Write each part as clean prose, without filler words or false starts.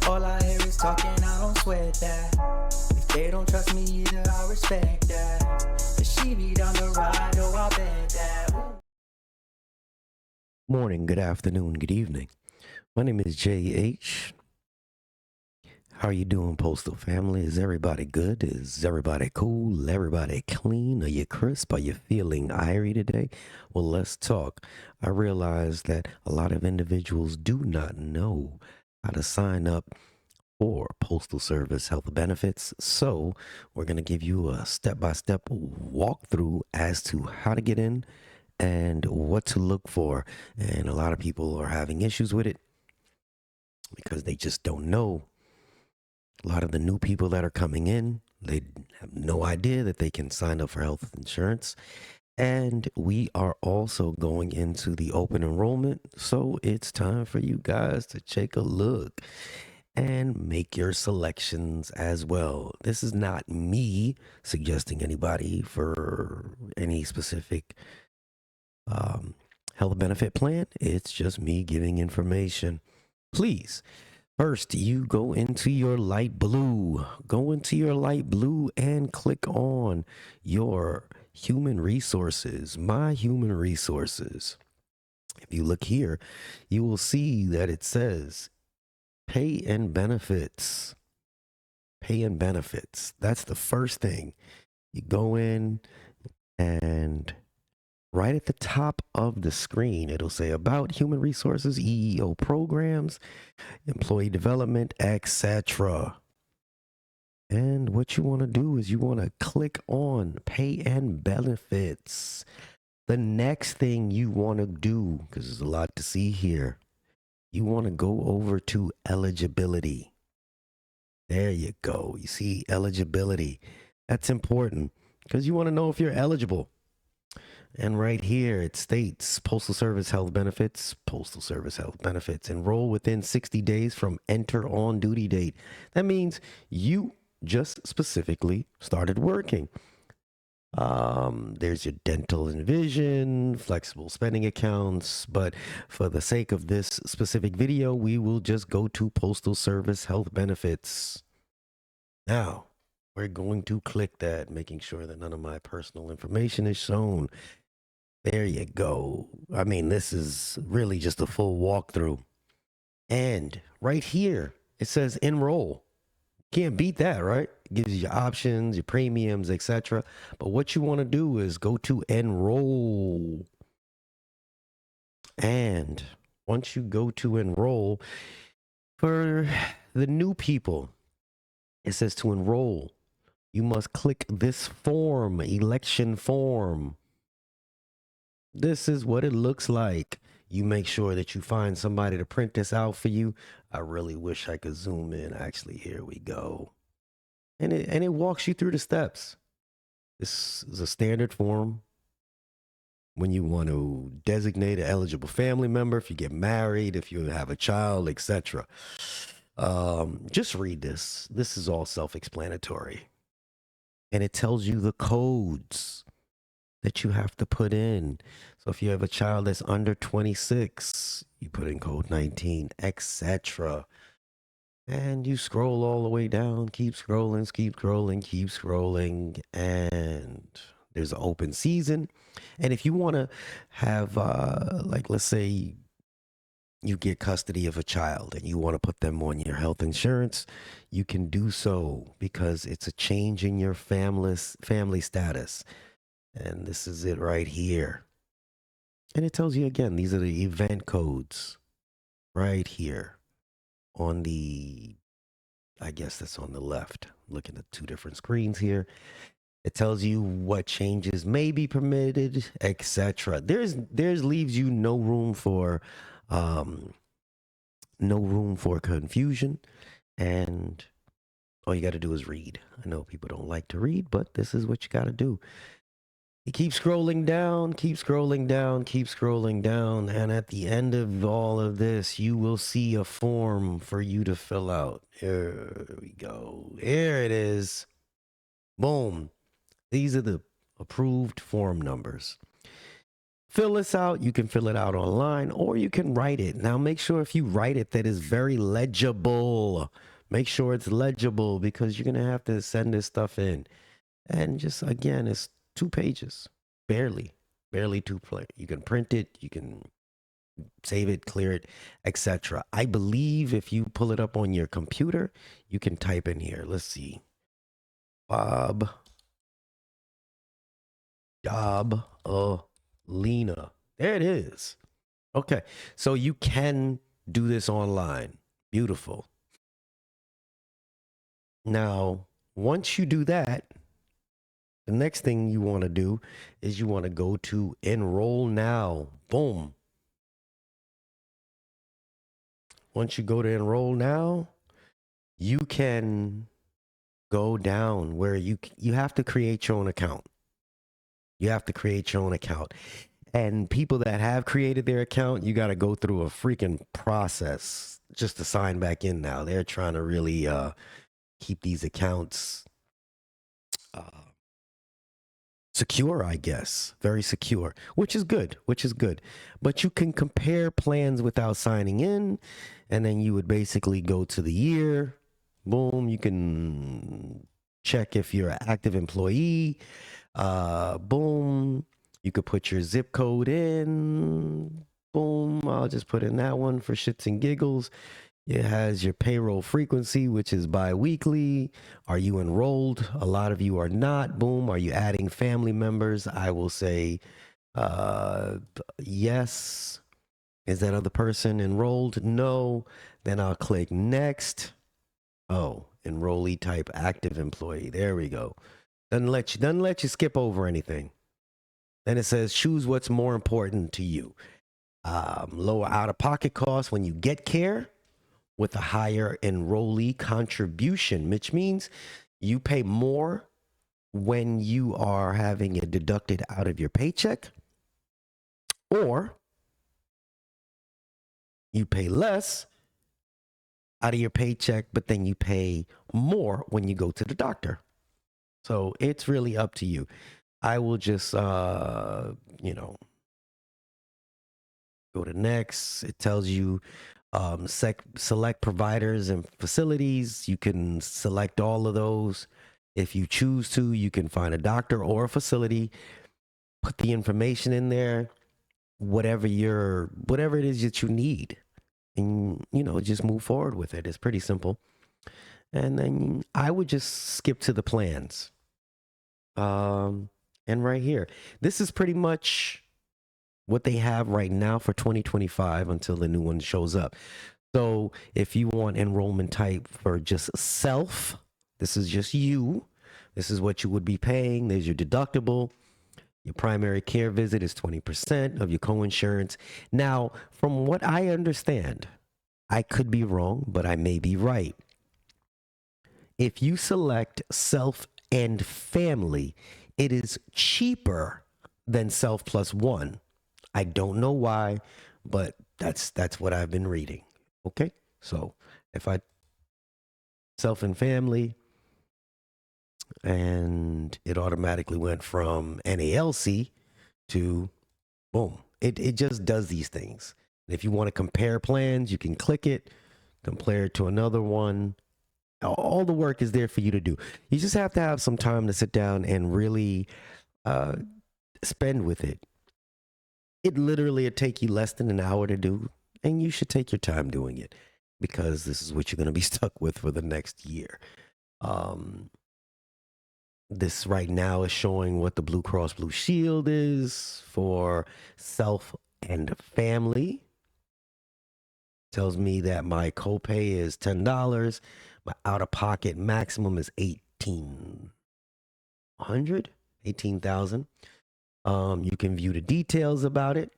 All I hear is talking, I don't sweat that. If they don't trust me either, I respect that. If she be down the ride, oh, I bet that. Ooh. Morning, good afternoon, good evening. My name is JayH. How are you doing, Postal family? Is everybody good? Is everybody cool? Everybody clean? Are you crisp? Are you feeling irie today? Well, let's talk. I realize that a lot of individuals do not know how to sign up for Postal Service health benefits. So we're going to give you a step-by-step walkthrough as to how to get in and what to look for. And a lot of people are having issues with it because they just don't know. A lot of the new people that are coming in, they have no idea that they can sign up for health insurance. And we are also going into the open enrollment. So it's time for you guys to take a look and make your selections as well. This is not me suggesting anybody for any specific health benefit plan. It's just me giving information. Please, first, you go into your LiteBlue. Go into your LiteBlue and click on your human resources, my human resources. If you look here, you will see that it says pay and benefits. Pay and benefits. That's the first thing. You go in and right at the top of the screen, it'll say about human resources, EEO programs, employee development, etc. And what you want to do is you want to click on pay and benefits. The next thing you want to do, because there's a lot to see here, you want to go over to eligibility. There you go. You see eligibility. That's important because you want to know if you're eligible. And right here, it states Postal Service Health Benefits, Postal Service Health Benefits. Enroll within 60 days from enter on duty date. That means you just specifically started working. There's your dental and vision, flexible spending accounts. But for the sake of this specific video, we will just go to Postal Service Health Benefits. Now, we're going to click that, making sure that none of my personal information is shown. There you go. I mean, this is really just a full walkthrough. And right here, it says enroll. Can't beat that, right? It gives you your options, your premiums, etc. But what you want to do is go to enroll. And once you go to enroll, for the new people, it says to enroll. You must click this form, election form. This is what it looks like. You make sure that you find somebody to print this out for you. I really wish I could zoom in. Actually, here we go. And it walks you through the steps. This is a standard form. When you want to designate an eligible family member, if you get married, if you have a child, etc. Just read this. This is all self-explanatory. And it tells you the codes that you have to put in. So if you have a child that's under 26, you put in code 19, etc. And you scroll all the way down, keep scrolling, keep scrolling, keep scrolling, and there's an open season. And if you want to have, like, let's say you get custody of a child and you want to put them on your health insurance, you can do so because it's a change in your family status. And this is it right here. And it tells you again, these are the event codes right here on the, I guess that's on the left. Looking at two different screens here. It tells you what changes may be permitted, etc. There's leaves you no room for confusion, and all you got to do is read. I know people don't like to read, but this is what you got to do. You keep scrolling down, keep scrolling down, keep scrolling down, and at the end of all of this, you will see a form for you to fill out. Here we go. Here it is. Boom. These are the approved form numbers. fill this out. You can fill it out online or you can write it. Now, make sure if you write it that is very legible. Make sure it's legible because you're going to have to send this stuff in. And just, again, it's 2 pages, barely 2 play. You can print it, you can save it, clear it, etc. I believe if you pull it up on your computer, you can type in here. Let's see. Bob Job Lena. There it is. Okay. So you can do this online. Beautiful. Now, once you do that, the next thing you want to do is you want to go to enroll now. Boom. Once you go to enroll now, you can go down where you have to create your own account. You have to create your own account. And people that have created their account, you got to go through a freaking process just to sign back in now. They're trying to really keep these accounts secure, I guess. Very secure, which is good, But you can compare plans without signing in. And then you would basically go to the year. Boom. You can check if you're an active employee. Boom. You could put your zip code in. Boom. I'll just put in that one for shits and giggles. It has your payroll frequency, which is bi-weekly. Are you enrolled? A lot of you are not. Boom. Are you adding family members? I will say yes. Is that other person enrolled? No. Then I'll click next. Oh, enrollee type active employee. There we go. Doesn't let you skip over anything. Then it says choose what's more important to you. Lower out-of-pocket costs when you get care with a higher enrollee contribution, which means you pay more when you are having it deducted out of your paycheck, or you pay less out of your paycheck, but then you pay more when you go to the doctor. So it's really up to you. I will just, go to next. It tells you select providers and facilities. You can select all of those. If you choose to, you can find a doctor or a facility, put the information in there, whatever it is that you need, and just move forward with it. It's pretty simple. And then I would just skip to the plans. And right here, this is pretty much what they have right now for 2025 until the new one shows up. So if you want enrollment type for just self, this is just you. This is what you would be paying. There's your deductible. Your primary care visit is 20% of your coinsurance. Now, from what I understand, I could be wrong, but I may be right. If you select self and family, it is cheaper than self plus one. I don't know why, but that's what I've been reading. Okay, so if I self and family, and it automatically went from NALC to boom. It just does these things. If you want to compare plans, you can click it, compare it to another one. All the work is there for you to do. You just have to have some time to sit down and really spend with it. It literally would take you less than an hour to do, and you should take your time doing it because this is what you're going to be stuck with for the next year. This right now is showing what the Blue Cross Blue Shield is for self and family. Tells me that my copay is $10. My out-of-pocket maximum is $18,000. You can view the details about it.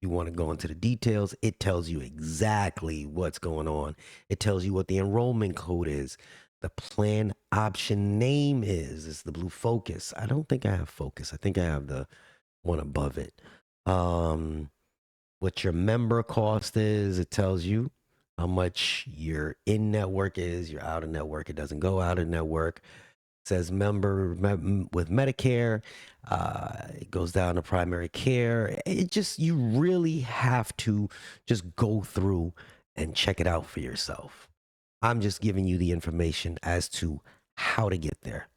You want to go into the details. It tells you exactly what's going on. It tells you what the enrollment code is. The plan option name is. It's the Blue Focus. I don't think I have Focus. I think I have the one above it. What your member cost is. It tells you how much your in-network is. Your out-of-network. It doesn't go out-of-network. says with Medicare. It goes down to primary care. It just, you really have to just go through and check it out for yourself. I'm just giving you the information as to how to get there.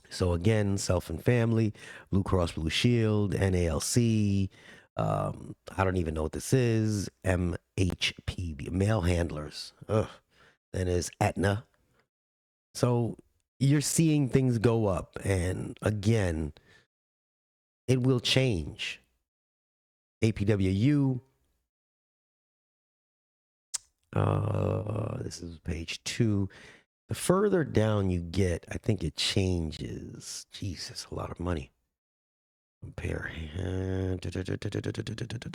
So again, Self and Family, Blue Cross Blue Shield, NALC. I don't even know what this is. MHP, mail handlers. Ugh. Then is Aetna. So you're seeing things go up, and again, it will change. APWU. This is page 2. The further down you get, I think it changes. Jesus, a lot of money. Compare.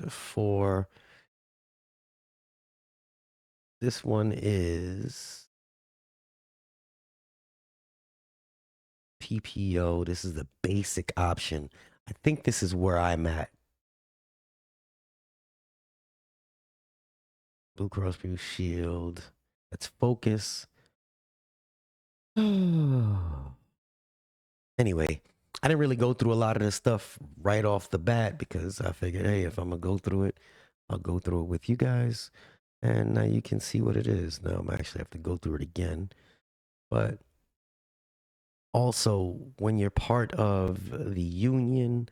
4. This one is PPO. This is the basic option. I think this is where I'm at. Blue Cross Blue Shield. Let's focus. Anyway, I didn't really go through a lot of this stuff right off the bat because I figured, hey, if I'm going to go through it, I'll go through it with you guys. And now you can see what it is. Now I'm actually have to go through it again. But also, when you're part of the union,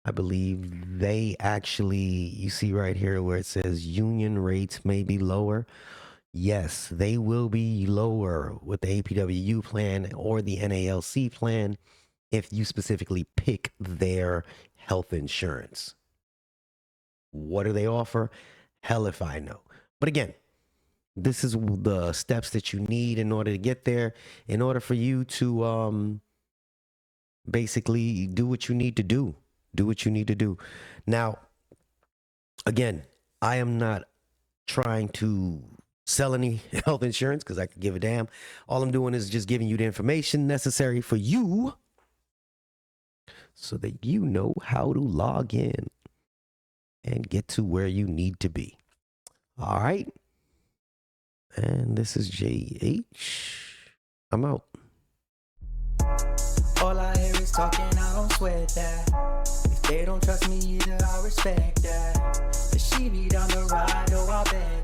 I believe they actually, you see right here where it says union rates may be lower. Yes, they will be lower with the APWU plan or the NALC plan if you specifically pick their health insurance. What do they offer? Hell if I know. But again, this is the steps that you need in order to get there, in order for you to basically do what you need to do. Do what you need to do. Now, again, I am not trying to sell any health insurance because I could give a damn. All I'm doing is just giving you the information necessary for you so that you know how to log in and get to where you need to be. All right. And this is JayH. I'm out. All I hear is talking, I don't sweat that. If they don't trust me either, I respect that. If she be down the ride, oh, I bet